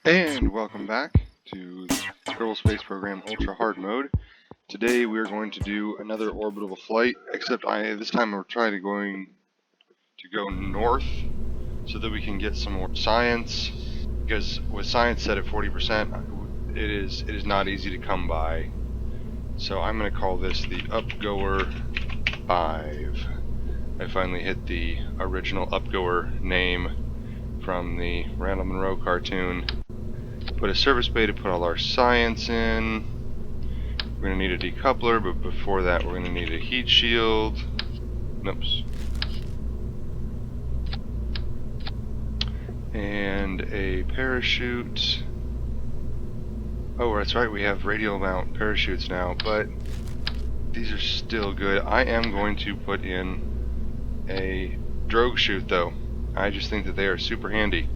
And welcome back to the Kerbal Space Program Ultra-hard mode. Today we are going to do another orbital flight, except this time we're trying to go north so that we can get some more science. Because with science set at 40%, it is not easy to come by. So I'm going to call this the Upgoer 5. I finally hit the original Upgoer name from the Randall Munroe cartoon. Put a service bay to put all our science in. We're going to need a decoupler, but before that we're going to need a heat shield. Oops. And a parachute. Oh, that's right, we have radial mount parachutes now, but these are still good. I am going to put in a drogue chute though. I just think that they are super handy.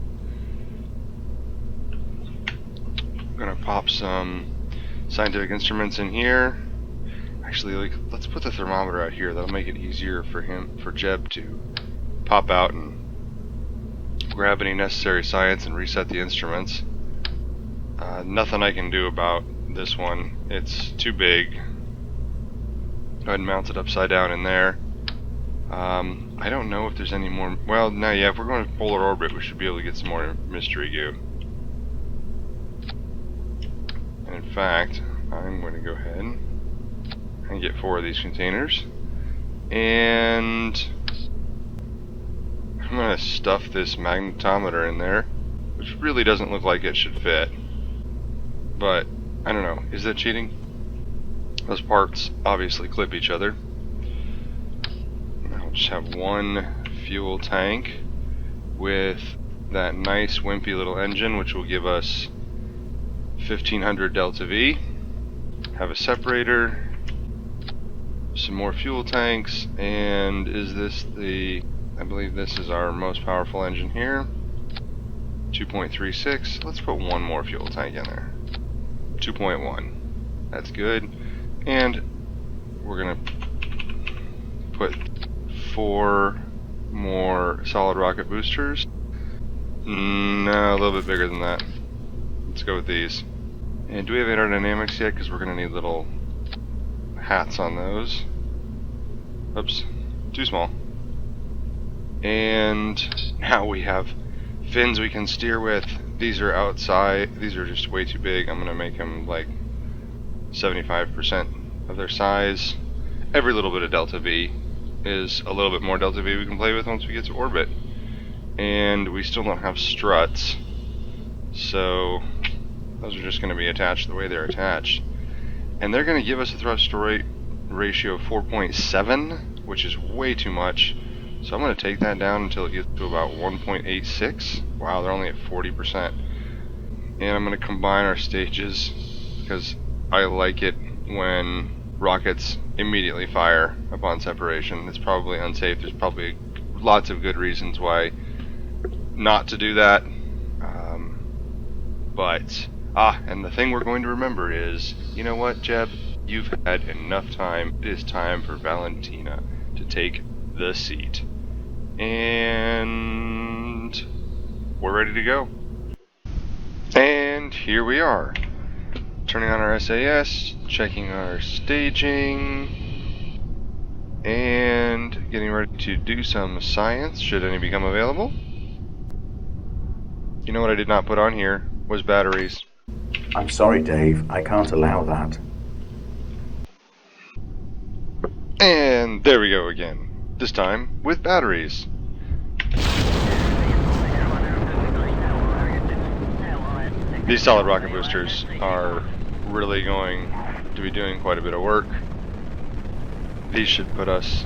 I'm gonna pop some scientific instruments in here. Actually, let's put the thermometer out here. That'll make it easier for Jeb to pop out and grab any necessary science and reset the instruments. Nothing I can do about this one. It's too big. Go ahead and mount it upside down in there. I don't know if there's any more. Well, no, yeah, if we're going to polar orbit, we should be able to get some more mystery goo. And in fact, I'm going to go ahead and get 4 of these containers. And I'm going to stuff this magnetometer in there, which really doesn't look like it should fit. But, I don't know, is that cheating? Those parts obviously clip each other. I'll just have one fuel tank with that nice wimpy little engine, which will give us 1500 delta V. Have a separator, some more fuel tanks, and is this I believe this is our most powerful engine here. 2.36. Let's put one more fuel tank in there. 2.1. That's good. And we're gonna put 4 more solid rocket boosters. No, a little bit bigger than that. Let's go with these. And do we have aerodynamics yet? Because we're gonna need little hats on those. Oops, too small. And now we have fins we can steer with. These are outside. These are just way too big. I'm gonna make them like 75% of their size. Every little bit of delta V is a little bit more delta V we can play with once we get to orbit. And we still don't have struts, so those are just going to be attached the way they're attached. And they're going to give us a thrust to rate ratio of 4.7, which is way too much. So I'm going to take that down until it gets to about 1.86. Wow, they're only at 40%. And I'm going to combine our stages because I like it when rockets immediately fire upon separation. It's probably unsafe. There's probably lots of good reasons why not to do that. And the thing we're going to remember is, you know what, Jeb? You've had enough time. It is time for Valentina to take the seat. And we're ready to go. And here we are. Turning on our SAS, checking our staging, and getting ready to do some science should any become available. You know what I did not put on here was batteries. I'm sorry, Dave. I can't allow that. And there we go again. This time with batteries. These solid rocket boosters are really going to be doing quite a bit of work. These should put us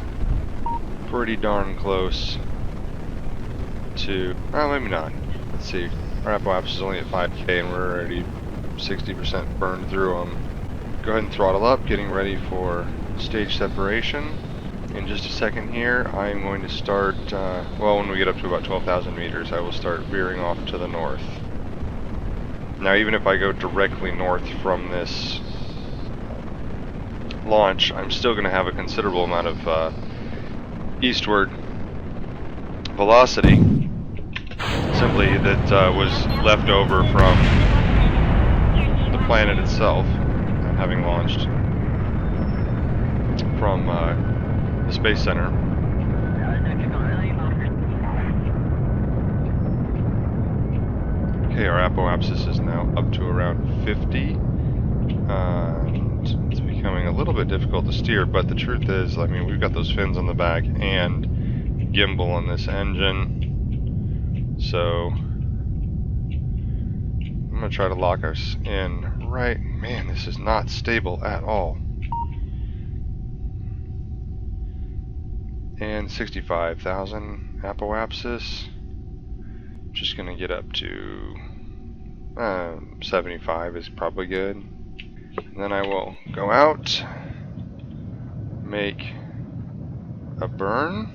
pretty darn close to, well, maybe not. Let's see, our apoapsis is only at 5K and we're already 60% burned through them. Go ahead and throttle up, getting ready for stage separation. In just a second here, I'm going to start, when we get up to about 12,000 meters, I will start veering off to the north. Now, even if I go directly north from this launch, I'm still going to have a considerable amount of eastward velocity. simply that was left over from the planet itself, having launched from the Space Center. Okay, our apoapsis is now up to around 50, and it's becoming a little bit difficult to steer, but the truth is, I mean, we've got those fins on the back and gimbal on this engine, so I'm going to try to lock us in right. Man, this is not stable at all. And 65,000 apoapsis. Just going to get up to 75 is probably good. And then I will go out, make a burn.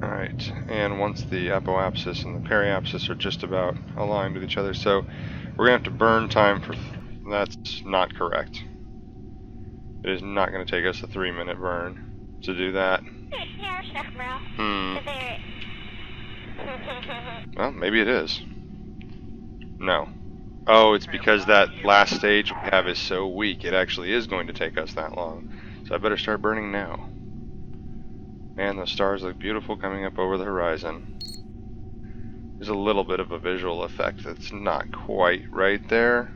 Alright, and once the apoapsis and the periapsis are just about aligned with each other, so we're going to have to burn time for... That's not correct. It is not going to take us a 3-minute burn to do that. Well, maybe it is. No. Oh, it's because that last stage we have is so weak, it actually is going to take us that long. So I better start burning now. Man, those stars look beautiful coming up over the horizon. There's a little bit of a visual effect that's not quite right there,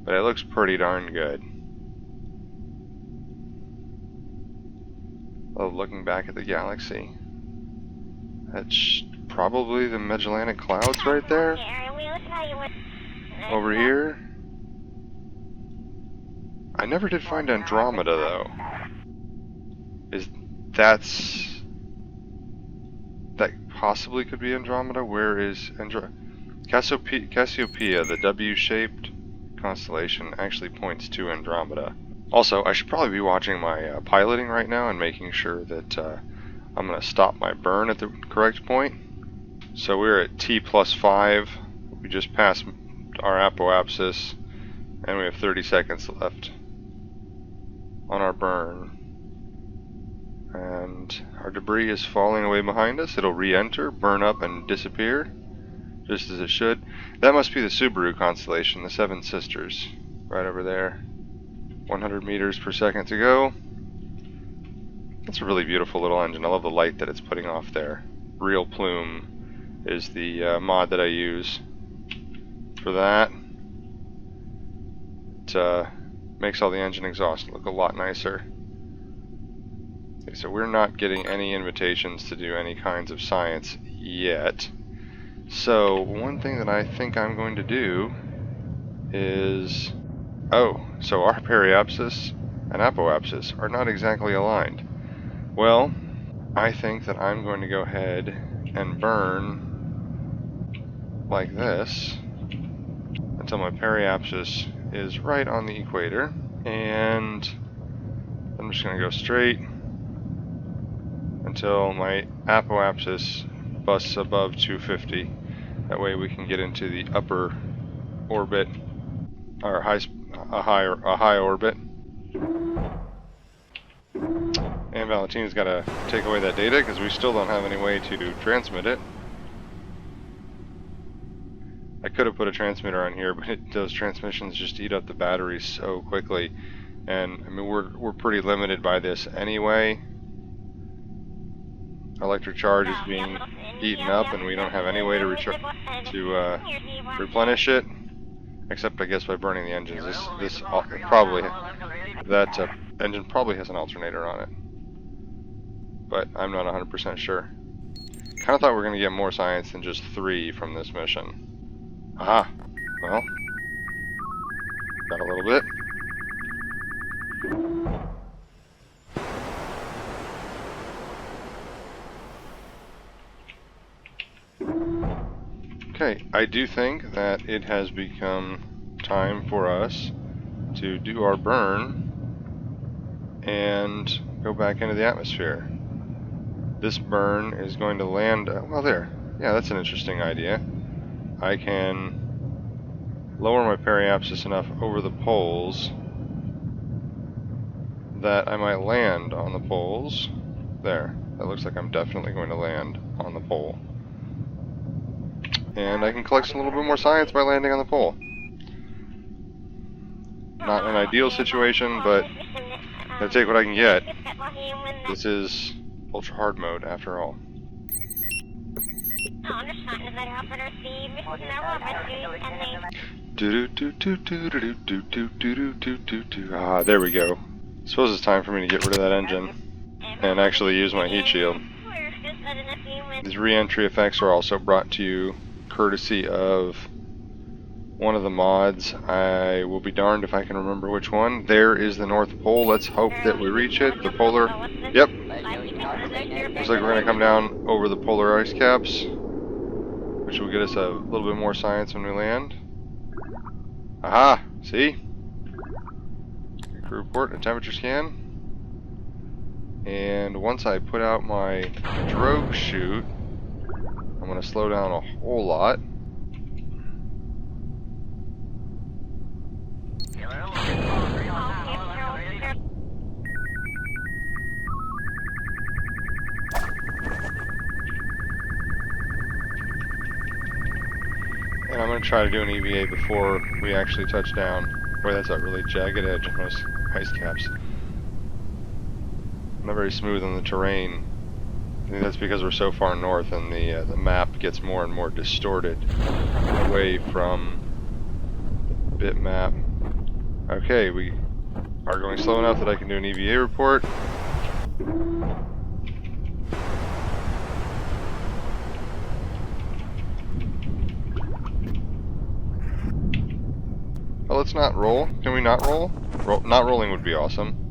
but it looks pretty darn good. Oh, looking back at the galaxy. That's probably the Magellanic Clouds right there. Over here. I never did find Andromeda though. That possibly could be Andromeda? Where is Cassiopeia, the W-shaped constellation, actually points to Andromeda. Also, I should probably be watching my piloting right now and making sure that I'm going to stop my burn at the correct point. So we're at T plus 5. We just passed our apoapsis, and we have 30 seconds left on our burn. And our debris is falling away behind us. It'll re-enter, burn up, and disappear, just as it should. That must be the Subaru constellation, the Seven Sisters, right over there. 100 meters per second to go. That's a really beautiful little engine. I love the light that it's putting off there. Real Plume is the mod that I use for that. It makes all the engine exhaust look a lot nicer. Okay, so we're not getting any invitations to do any kinds of science yet. So one thing that I think I'm going to do is... Oh, so our periapsis and apoapsis are not exactly aligned. Well, I think that I'm going to go ahead and burn like this until my periapsis is right on the equator, and I'm just going to go straight until my apoapsis busts above 250. That way we can get into the upper orbit, or a high orbit. And Valentina's got to take away that data because we still don't have any way to transmit it. I could have put a transmitter on here, but those transmissions just eat up the batteries so quickly, and I mean we're pretty limited by this anyway. Electric charge is being eaten up, and we don't have any way to replenish it, except I guess by burning the engines. This probably that engine probably has an alternator on it, but I'm not 100% sure. Kind of thought we were going to get more science than just 3 from this mission. Aha! Well, got a little bit. Okay, I do think that it has become time for us to do our burn and go back into the atmosphere. This burn is going to land, well there, yeah, that's an interesting idea. I can lower my periapsis enough over the poles that I might land on the poles. There, that looks like I'm definitely going to land on the pole. and I can collect a little bit more science by landing on the pole. Not an ideal situation, but gotta take what I can get. This is ultra-hard mode, after all. Ah, there we go. I suppose it's time for me to get rid of that engine and actually use my heat shield. These re-entry effects are also brought to you courtesy of one of the mods. I will be darned if I can remember which one. There is the North Pole. Let's hope that we reach it. The polar. Yep. Looks like we're going to come down over the polar ice caps, which will get us a little bit more science when we land. Aha! See? Crew report, a temperature scan. And once I put out my drogue chute, I'm going to slow down a whole lot. And I'm going to try to do an EVA before we actually touch down. Boy, that's a really jagged edge on those ice caps. Not very smooth on the terrain. I think that's because we're so far north and the map gets more and more distorted away from the bitmap. Okay, we are going slow enough that I can do an EVA report. Oh, let's not roll. Can we not roll? Not rolling would be awesome.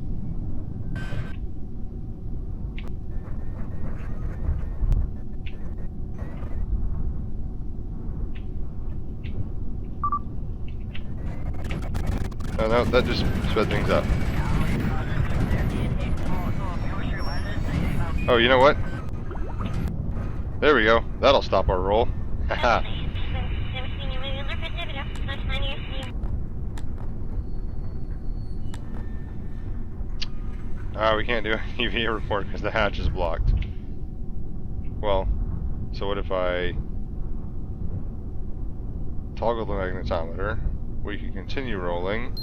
No, that just sped things up. Oh, you know what? There we go. That'll stop our roll. Haha. We can't do an EVA report because the hatch is blocked. Well, so what if I toggle the magnetometer? We can continue rolling.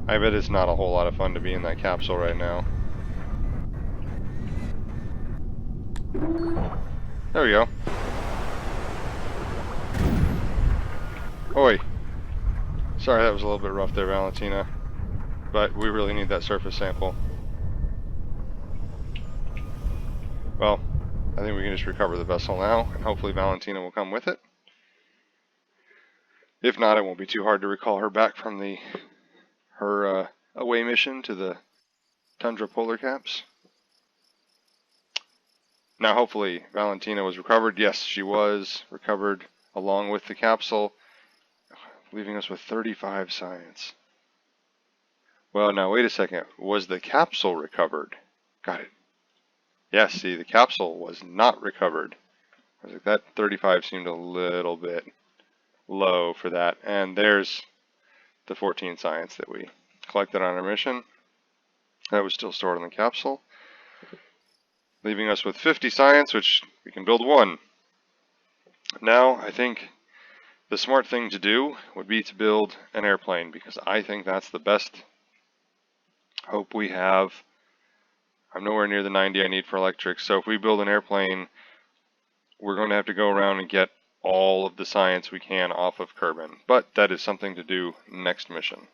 I bet it's not a whole lot of fun to be in that capsule right now. There we go. Oi. Sorry that was a little bit rough there, Valentina. But we really need that surface sample. Well, I think we can just recover the vessel now, and hopefully Valentina will come with it. If not, it won't be too hard to recall her back from her away mission to the tundra polar caps. Now, hopefully, Valentina was recovered. Yes, she was recovered along with the capsule, leaving us with 35 science. Well, now, wait a second. Was the capsule recovered? Got it. Yes, see, the capsule was not recovered. I was like, that 35 seemed a little bit low for that. And there's the 14 science that we collected on our mission. That was still stored in the capsule, leaving us with 50 science, which we can build one. Now, I think the smart thing to do would be to build an airplane, because I think that's the best hope we have. I'm nowhere near the 90 I need for electrics, so if we build an airplane, we're going to have to go around and get all of the science we can off of Kerbin. But that is something to do next mission.